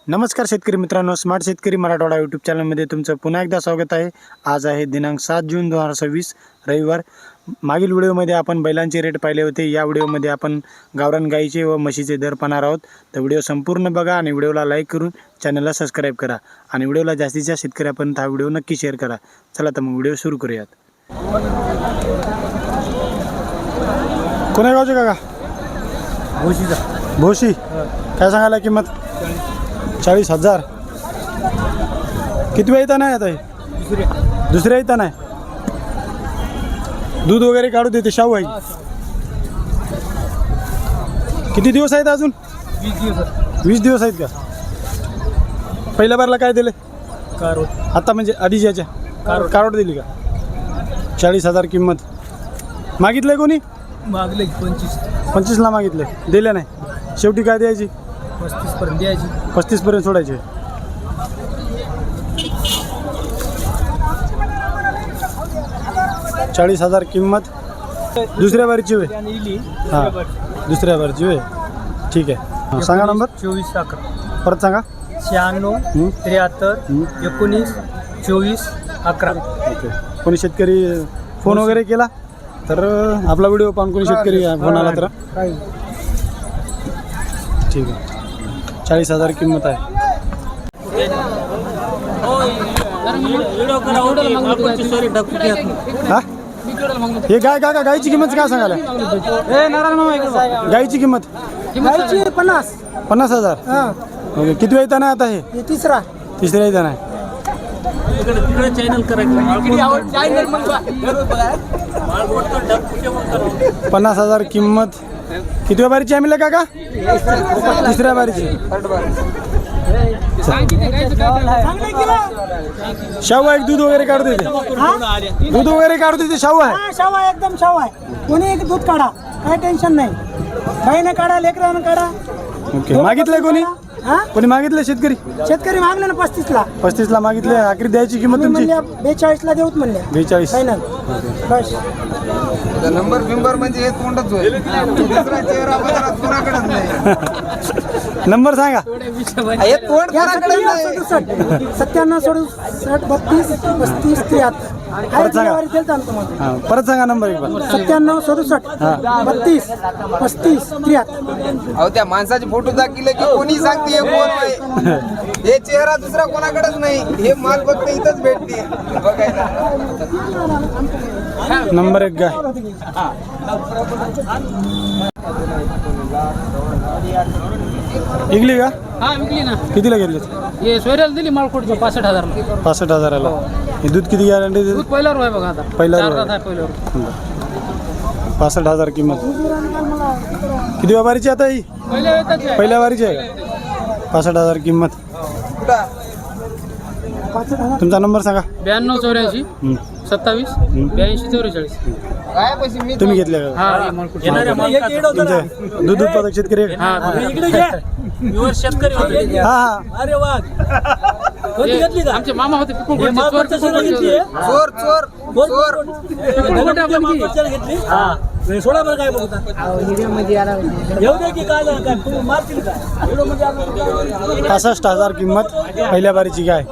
नमस्कार शेतकरी मित्रांनो, स्मार्ट शेतकरी मराठवाडा यूट्यूब चॅनलमध्ये तुमचं पुन्हा एकदा स्वागत आहे। आज आहे दिनांक 7 जून 2026 रविवार। मागील व्हिडिओमध्ये आपण बैलांचे रेट पाहिले होते। या व्हिडिओमध्ये आपण गावरान गाईचे व म्हशीचे दर पाहणार आहोत। तर व्हिडिओ संपूर्ण बघा आणि व्हिडिओला लाईक करून चॅनलला सबस्क्राईब करा आणि व्हिडिओला जास्तीत जास्त शेतकऱ्यापर्यंत हा व्हिडिओ नक्की शेअर करा। चला तर मग व्हिडिओ सुरू करूयात। कोण्या गावचे काका? भोशीचा। भोशी। काय सांगायला किंमत? 40,000। किती वेळ येताना आहे आता हे? दुसऱ्या येताना आहे। दूध वगैरे काढू देते शाहू आहे। किती दिवस आहेत अजून? 20 दिवस आहेत का? पहिल्या बारला काय दिले? कारोट। आता म्हणजे अडीचच्या कारोट दिली का? 40,000 किंमत। मागितलंय कोणी? मागले 25ला मागितले, दिले नाही। शेवटी काय द्यायची? 35 पर्यंत द्यायची। 35 पर्यंत सोडायचे। $40,000 40,000 किंमत। दुसऱ्या बारीची होय? हां, दुसऱ्या बारीची होय। ठीक आहे, सांगा नंबर। 24 11 परत सांगा। 96 73 19 24 11। ओके। कोणी शेतकरी फोन वगैरे केला तर आपला व्हिडिओ पाहून कोणी शेतकरी फोन आला तर ठीक आहे। 40,000 किंमत आहे। हा, हे गाय काका गायची किंमत काय सांगायला? गायची किंमत 50,000। ओके। किती वेळ येताना आता हे? तिसऱ्या येताना आहे। 50,000 किंमत। किती बारीची आहे मिळाला काका? तिसऱ्या बारीची। शाहू आहे, दूध वगैरे काढू देते? दूध वगैरे काढू देते? शाहू आहे? शाव आहे, एकदम शाव आहे। कोणी एक दूध काढा, काही टेन्शन नाही। गाईने काढा, लेकरानं काढा। ओके। मागितलंय कोणी? हा, कोणी मागितलं? शेतकरी शेतकरी मागले ना 35ला। 35ला मागितले। आखरी द्यायची किंमत तुमची? 42ला देऊत म्हणले। 42 फायनल बस। नंबर बिंबर म्हणजे हे तोंडच होईल। दुसरा चेहरा बाजारात कोणाकडेच नाही। नंबर सांगा। हे तोंड कोणाकडेच नाही। 97 67 32 35 73। परत सांगा। तुम्हाला हां, परत सांगा नंबर एक बार। 97 67 32 35 73। अहो त्या माणसाचे फोटो दाखवले की कोणी सांगते हे कोण आहे? हे चेहरा दुसरा कोणाकडेच नाही। हे माल फक्त इथंच भेटते बघायला। नंबर एक गाय। इकली का? हा विकली ना। कितीला घेतली? हे सोयऱ्याला दिली माळकोटचं 65,000 ला। 65,000ला। हे दूध किती गॅरंटी? दूध पहिल्यावर आहे बघा आता। पहिल्यावर चार आहे. दात आहे पहिल्यावर। 65,000 किंमत। किती व्यापारीची आता ही? पहिल्या येतात पहिल्या वारीची आहे का? 65,000 किंमत। तुमचा नंबर सांगा। 92 84 27 82 44। काय पैसे मी तुम्ही घेतले का? हा माळकोट तुमचे दूध उत्पादक शेतकरी? शेतकरी होते। हा हा। अरे वा, आमचे मामा होते पिपळकोटचे। चोर चोर चोर सोडा बरं काय बघता येऊ दे की काय काय तुम्ही मारतील का? 65,000 किंमत। पहिल्या बारीची गाय।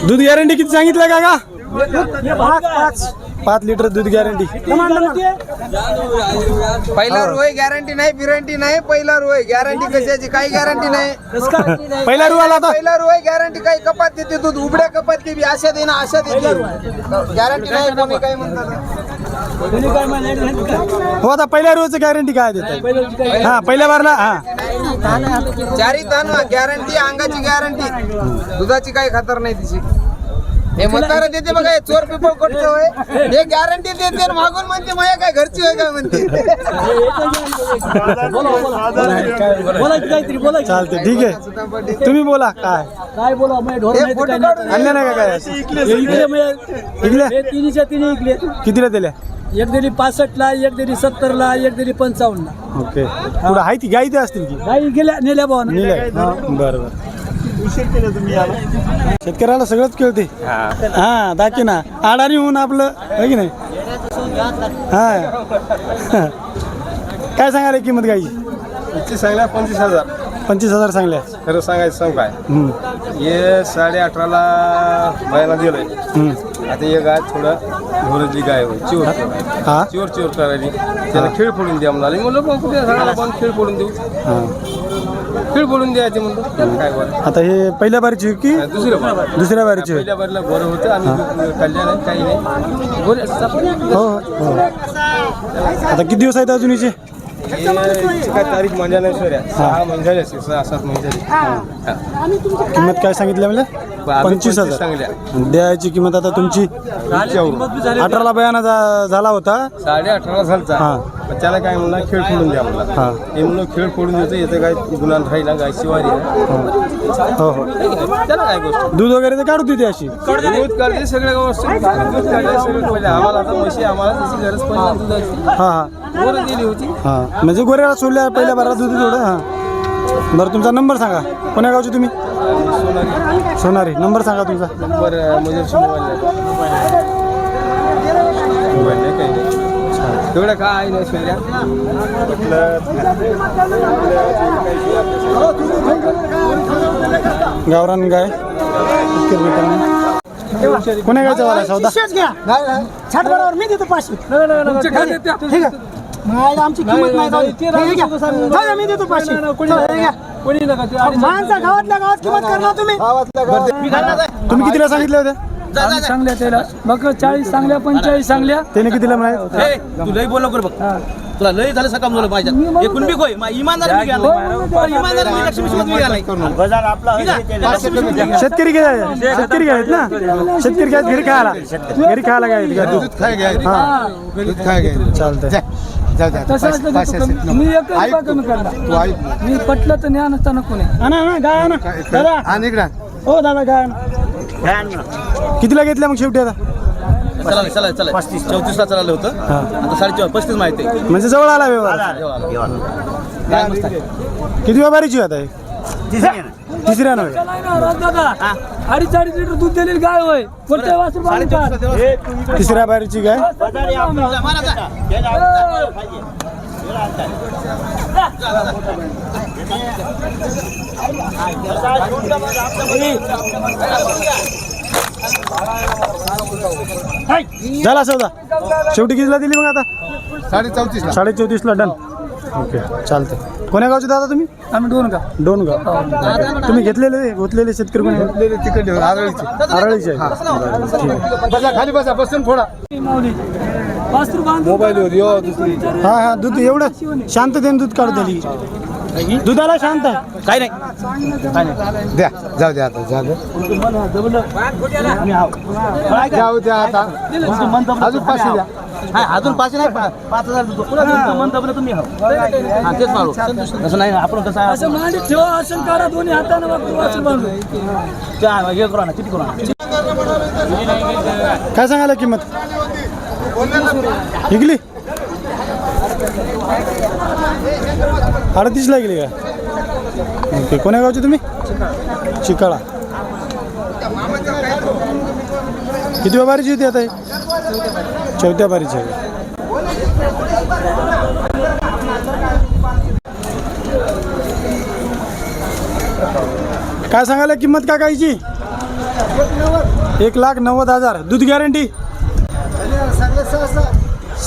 दूध गॅरंटी किती सांगितलं का? 5 लिटर दूध गॅरंटी। पहिला रोय गॅरंटी नाही, बिरंटी नाही। पहिला रोय गॅरंटी कशाची? काही गॅरंटी नाही। पहिला रुवाला आता? पहिला रोय गॅरंटी काही कपात देते दूध, उघड्या कपात देते, आशा देणं आशा देते। गॅरंटी नाही कोणी काही म्हणतात। हो, आता पहिल्या रोजची गॅरंटी काय देतात? हा, पहिल्या बारला। हा, चारी तन गॅरंटी, अंगाची गॅरंटी, दुधाची काही खातर नाही तिची। हे म्हणताना देते बघा, हे चोर पिपळ कोटचं होय। हे गॅरंटी देते आणि मागून म्हणते माझ्या काय घरची होय काय म्हणते। चालते, ठीक आहे। तुम्ही बोला काय काय बोला हे फोटो काढून आणल्या नाही का काय? इकल्या? तिन्ही कितीला दिल्या? एक दिली 65ला, एक दिली 70ला, एक दिली 55ला। ओके। पुढं आहे ती गाई ते असतील की? गाई गेल्या नेल्या भावानं। नेल्या? बरं बरं। शेतकऱ्याला सगळंच कळते। हा, दाखी ना आडाणी होऊन आपलं आहे की नाही? हा। काय सांगायला किंमत गायची? सांगल्या 25,000। 25,000 सांगल्या. खरं सांगायचं सांग काय हम्म, हे 18.5ला बायला दिलंय. हम्म. आता हे गाय थोडं ढोलची गाय होय चिवर हा चिवर करायची त्याला खेळ फोडून द्या म्हणाले. म्हणलं मग कुठे सगळ्याला पण खेळ फोडून देऊ, हा. खेळ फोडून द्यायचे म्हणतो. काय बरं आता हे पहिल्या बारीची की दुसरं बरं दुसऱ्या बारीची होय? पहिल्या बारीला गोरं होतं आम्ही खाल्ल्या नाही काही नाही गोरे हो हो. आता किती दिवस आहेत अजून हिचे? काय तारीख म्हणजे नाही सर 6 महिने झाले असतील, 6-7 महिने झाले. किंमत काय सांगितली म्हणजे? 25,000 सांगल्या. द्यायची किंमत आता तुमची 18ला बयाना झाला होता. 18.5 झालता. हा. पण त्याला काय म्हणला खेळ फोडून द्या म्हणला. हा. हे म्हणलं खेळ फोडून द्यायचं याचं काय गुन्हा राहिला गाय शिवारी आहे. हो हो. त्याला काय गोष्ट दूध वगैरे तर काढू देते अशी. दूध काढते सगळ्या गोष्टी दूध काढले सगळं पहिले आम्हाला आता म्हशी आम्हाला त्याची गरज पडली दुधाची हा हा गोरं दिली होती. हा. म्हणजे गोऱ्याला सोडल्या पहिल्या बारा दूध थोडं. हा बरं तुमचा नंबर सांगा. कोण्या गावचे तुम्ही? सोनारी सोनारी. नंबर सांगा तुमचा. नंबर मुजरशी मोबाईल नाही काही नाही तेवढं काय नाही सोयऱ्या गावरान गाय कोण्या गायचा वाला सौदा? शिष्यच घ्या छाट बरोबर मी देतो 500. ठीक आहे मग आमची किंमत नाही जाऊ दे. हे घ्या. जाऊ द्या, मी देतो 500. हे घ्या. माणसा गावातल्या गावात किंमत करणार तुम्ही. तुम्ही कितीला सांगितले होते? सांगल्या त्याला बघ 40 सांगल्या 45 सांगल्या. त्याने कितीला म्हणाले? तू लई बोल बघ तुला लई झालं सकाळ मुलं पाहिजे एकूण बी कोय इमानदार मी घ्या इमानदार मी लक्ष्मी सोबत मी घ्या शेतकरी काय शेतकरी काय आहेत ना? शेतकरी काय घरी खायला काय दूध हा चालतंय. तसं असलं तर मी एक रुपया कमी करणार. मी पटलं तर न्या नसताना कोणी आणा ना गाय आणा दादा. हो दादा गाय आणा. कितीला घेतल्या मग शेवटी आता? चला 34ला चाललं होतं आता 35 माहिती आहे म्हणजे जवळ आला व्यवहार. किती व्यापारीची आता ही? तिसऱ्या नव्हे. दादा 2.5 लिटर दूध दिलेली गाय होय कोणत्या वासरू बांधतात? तिसऱ्या बारीची गाय. झाला सौदा. शेवटी कितीला दिली मग आता? 34ला 34.5ला डन. ओके चालतंय. कोण्या गावचे दादा तुम्ही? आम्ही दोन का डोणगाव. तुम्ही घेतलेले शेतकरी कोणी? तिकडे आरळीची आरळीचे आहे. बरं, ठीक आहे. बसा खाली बसा बसून फोडा माऊली वासरू बांधून मोबाईल वर यो दुसरी हा हा दूध एवढं शांततेने दूध काढू दिली. दुधाला शांत आहे. काय नाही द्या जाऊ द्या आता जाऊ द्या जाऊ द्या आता अजून 500 द्या. अजून 5 नाही 5,000 तुम्ही तेच मारू तसं नाही आपण कसं आहे असं मांडीत ठेवा असं काढा दोन्ही हाताने वासरू बांधून हे करू ना किती करू ना काय सांगायला किंमत? निघली 38ला गेली का? ओके. कोण्या गावचे तुम्ही? चिकाळा. किती बारीची होती आता? चौथ्या बारीची आहे. काय सांगायला किंमत का गायची? 1,90,000. दूध गॅरंटी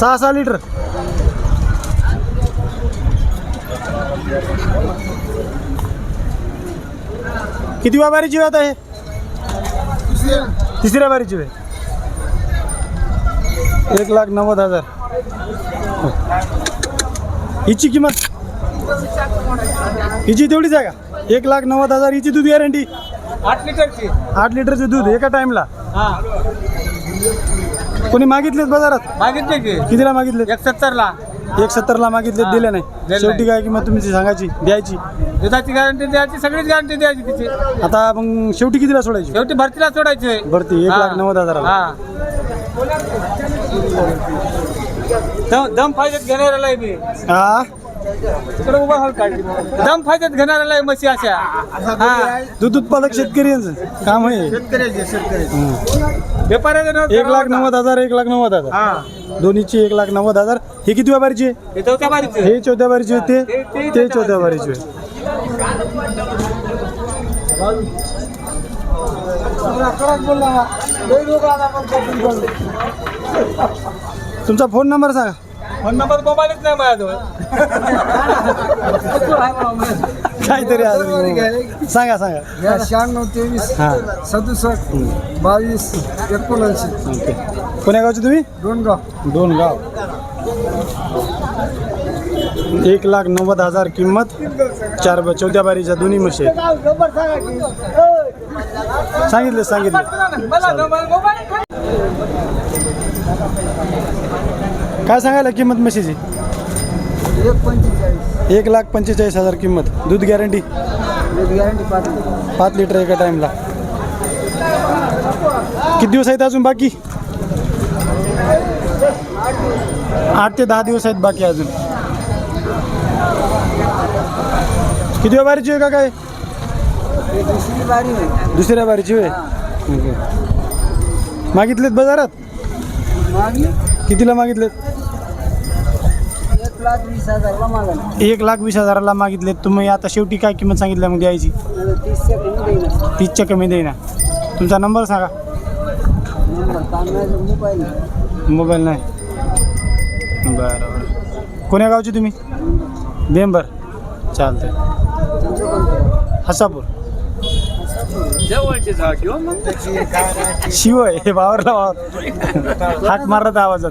6 लिटर. किती बारीची वेळ आहे? तिसऱ्या बारीची वेळ. 1,90,000. हिची किंमत हिची तेवढीच आहे का? 1,90,000 हिची दूध गॅरंटी. 8 लिटरचे दूध एका टाइमला. कोणी मागितलेत बाजारात? मागितले की कितीला मागितले? 170ला 1,70ला मागितले, दिले नाही. शेवटी काय किंमत तुमची सांगायची द्यायची? दुधाची गॅरंटी द्यायची सगळीच गॅरंटी द्यायची तिची आता मग शेवटी कितीला सोडायची? शेवटी भरतीला सोडायचे भरती 1,90,000. हा दम फायद्यात घेणाऱ्याला आहे मी हा तिकडे उभा हाल काढली दम फायद्यात घेणाऱ्याला आहे म्हशी अशा हा दूध उत्पादक शेतकरी यांचं काम आहे. व्यापाऱ्याचं नाव 1,90,000 1,90,000 हा दोन्हीची 1,90,000. हे किती व्यापारीची आहे? हे चौथ्या बारीचं हे चौथ्या बारीची होते, ते चौथ्या बारीची आहे. तुमचा फोन नंबर सांगा. फोन नंबर मोबाईलच नाही माझ्याजवळ. काहीतरी अजून सांगा सांगा. 96 हां 23 67 22 79. ओके. कोण्या गावचे तुम्ही? दोन गाव. 1,90,000 किंमत. चौथ्या बारीच्या दोन्ही म्हशी आहेत. सांगितले. काय सांगायला किंमत म्हशीची? 1,45,000 किंमत. दूध गॅरंटी? 5 लिटर एका टाइमला. किती दिवस आहेत अजून बाकी? 8 ते 10 दिवस आहेत बाकी अजून. किती बारीची आहे का काय? दुसऱ्या बारीची होय. ओके. मागितलेत बाजारात? कितीला मागितलेत? 1,20,000ला मागितलेत. तुम्ही आता शेवटी काय किंमत सांगितल्या मग द्यायची? 30च्या कमी देईना. तुमचा नंबर सांगा. मोबाईल नाही. बरं. कोण्या गावचे तुम्ही? बेंबर. चालतंय. हसापूर. शिव आहे हे वावरला वावर. हाक मारत आवाजात.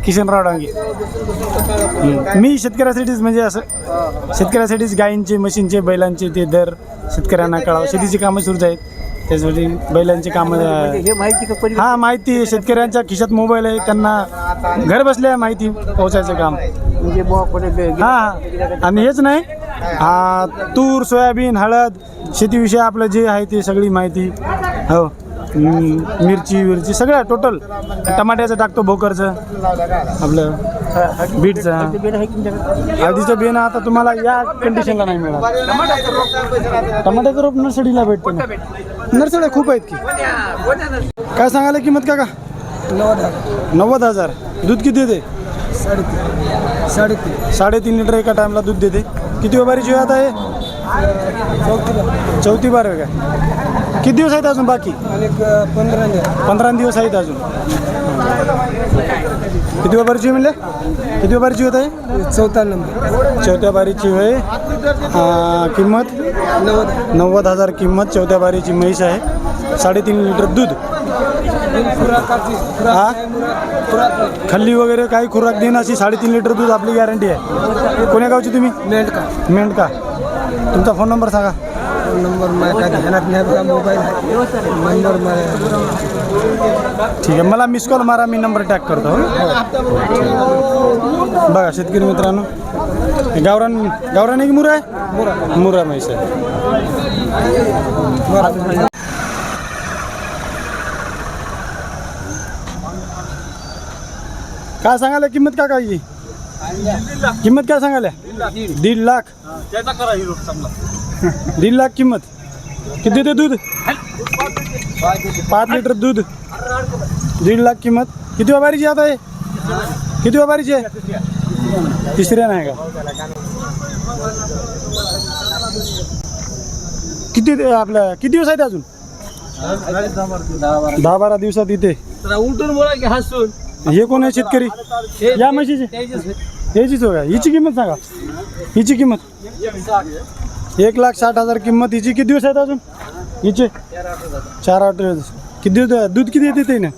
किशनराव डांगे. मी शेतकऱ्यासाठीच म्हणजे असं शेतकऱ्यासाठीच गायींचे म्हशींचे बैलांचे ते दर शेतकऱ्यांना कळावं. शेतीची कामं सुरूच आहेत त्यासाठी बैलांची कामं. हा माहिती शेतकऱ्यांच्या खिशात मोबाईल आहे त्यांना घर बसल्या माहिती पोहोचायचं काम. हां आणि हेच नाही तूर सोयाबीन हळद शेतीविषयी आपलं जे आहे ते सगळी माहिती. हो मिरची सगळं टोटल. टमाट्याचं टाकतो भोकरचं आपलं बीटचं. हळदीचं बियाणं आता तुम्हाला या कंडिशनला नाही मिळणार. टमाट्याचं रोप नर्सरीला भेटतं ना. नर्सऱ्या खूप आहेत की. काय सांगायला किंमत का 90,000. दूध किती देते? 3.5 लिटर एका टाइमला दूध देते. किती बारीची आता आहे? चौथी बार आहे का? किती दिवस आहेत अजून बाकी? 15 दिवस आहेत अजून. किती बारीची म्हणले? किती बारीची होत आहे? चौथ्या बारीची होय. किंमत 90,000 किंमत. चौथ्या बारीची म्हैस आहे. 3.5 लिटर दूध. हा खल्ली वगैरे काही खुराक देईन अशी 3.5 लिटर दूध आपली गॅरंटी आहे. कोण्या गावची तुम्ही? मेंढका. तुमचा फोन नंबर सांगा. ठीक आहे मला मिस कॉल मारा मी नंबर टॅग करतो. बघा शेतकरी मित्रांनो गावरान एक मुरा आहे. मुरा म्हैस आहे. काय सांगायला किंमत का काय? किंमत काय सांगायला? 1.5 लाख. 1.5 लाख किंमत. किती देते दूध? 5 लिटर दूध. 1.5 लाख किंमत. किती बारीची आता आहे? किती बारीची आहे? तिसऱ्या नाही का? किती आपल्या किती दिवस आहेत अजून? 10-12 दिवसात इथे. उलटून बोला की हसून. हे कोण आहे शेतकरी? या म्हशीची याचीच हो का? हिची किंमत सांगा. हिची किंमत 1,60,000 किंमत. हिची किती दिवस आहेत अजून? हिचे 4-8 दिवस. किती दूध किती येते ते ना?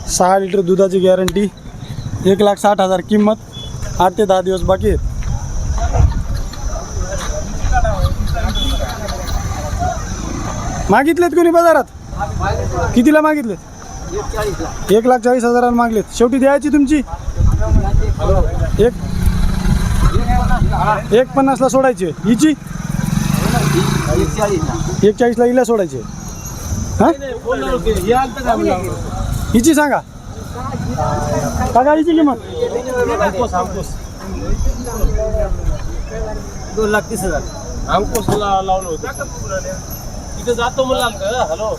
6 लिटर दुधाची गॅरंटी. 1,60,000 किंमत. 8 ते 10 दिवस बाकी आहेत. मागितलेत कोणी बाजारात? कितीला मागितलेत? 1,40,000 मागलेत. शेवटी द्यायची तुमची 1,50ला सोडायची. हिची 1,40ला हिला सोडायची. हां हिची सांगा काका. हिची किंमत 2,30,000. अंकुशला लावलं होतं तिथे जातो म्हणलं. हॅलो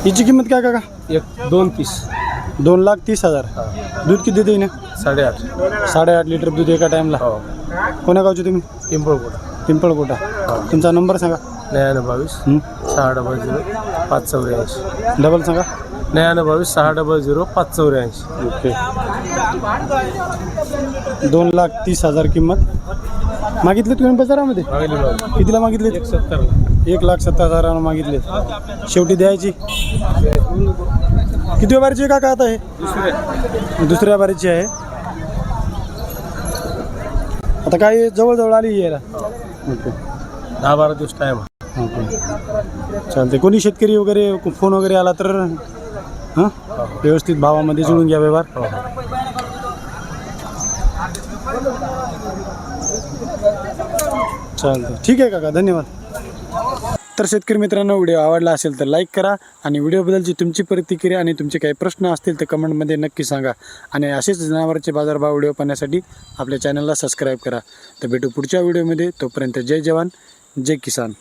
हिची किंमत काय काका? 2 पीस 2,30,000. दूध किती देते ना? 8.5. 8.5 लिटर दूध एका टाइमला. हो. कोण्या गावचे तुम्ही? पिंपळकोटा. पिंपळकोटा. तुमचा नंबर सांगा. 99 600 584. डबल सांगा. 99 600 584. ओके. 2,30,000 किंमत मागितली तुम्ही बाजारामध्ये? कितीला मागितले? 1,70,000 मागितले. शेवटी द्यायची. किती बारीची काका आता हे? दुसऱ्या बारीची आहे. आता काय जवळजवळ आली यायला. ओके. 10-12 दिवस टाइम. ओके चालते. कोणी शेतकरी वगैरे फोन वगैरे आला तर हां व्यवस्थित भावामध्ये जुळून घ्या व्यवहार. चालतं. ठीक आहे काका, धन्यवाद. तर शेतकरी मित्रांनो, व्हिडिओ आवडला असेल तर लाईक करा आणि व्हिडिओबद्दलची तुमची प्रतिक्रिया आणि तुमचे काही प्रश्न असतील तर कमेंटमध्ये नक्की सांगा. आणि असेच जनावरांचे बाजारभाव व्हिडिओ पाहण्यासाठी आपल्या चॅनलला सबस्क्राईब करा. तर भेटू पुढच्या व्हिडिओमध्ये. तोपर्यंत जय जवान जय किसान.